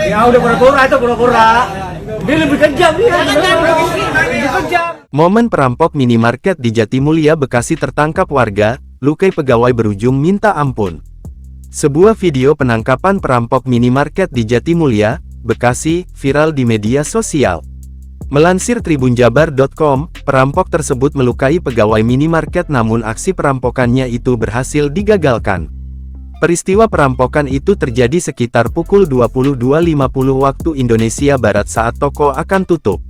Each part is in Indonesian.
Ya udah pura-pura itu pura-pura. Dia lebih kejam dia. Lebih kejam. Momen perampok minimarket di Jatimulya, Bekasi tertangkap warga, lukai pegawai berujung minta ampun. Sebuah video penangkapan perampok minimarket di Jatimulya, Bekasi, viral di media sosial. Melansir tribunjabar.com, perampok tersebut melukai pegawai minimarket namun aksi perampokannya itu berhasil digagalkan. Peristiwa perampokan itu terjadi sekitar pukul 22.50 waktu Indonesia Barat saat toko akan tutup.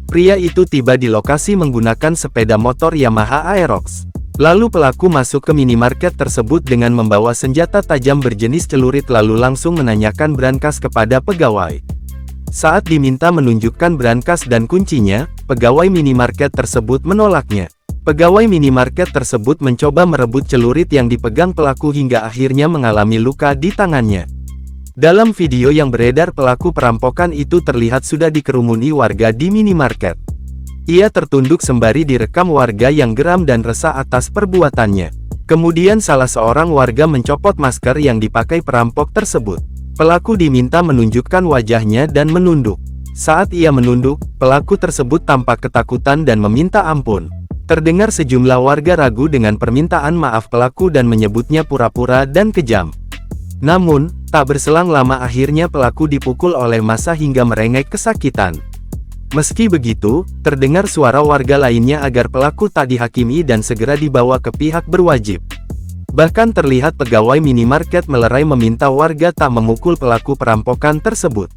Pria itu tiba di lokasi menggunakan sepeda motor Yamaha Aerox. Lalu pelaku masuk ke minimarket tersebut dengan membawa senjata tajam berjenis celurit lalu langsung menanyakan brankas kepada pegawai. Saat diminta menunjukkan brankas dan kuncinya, pegawai minimarket tersebut menolaknya. Pegawai minimarket tersebut mencoba merebut celurit yang dipegang pelaku hingga akhirnya mengalami luka di tangannya. Dalam video yang beredar, pelaku perampokan itu terlihat sudah dikerumuni warga di minimarket. Ia tertunduk sembari direkam warga yang geram dan resah atas perbuatannya. Kemudian salah seorang warga mencopot masker yang dipakai perampok tersebut. Pelaku diminta menunjukkan wajahnya dan menunduk. Saat ia menunduk, pelaku tersebut tampak ketakutan dan meminta ampun. Terdengar sejumlah warga ragu dengan permintaan maaf pelaku dan menyebutnya pura-pura dan kejam. Namun, tak berselang lama akhirnya pelaku dipukul oleh massa hingga merengek kesakitan. Meski begitu, terdengar suara warga lainnya agar pelaku tak dihakimi dan segera dibawa ke pihak berwajib. Bahkan terlihat pegawai minimarket melerai meminta warga tak memukul pelaku perampokan tersebut.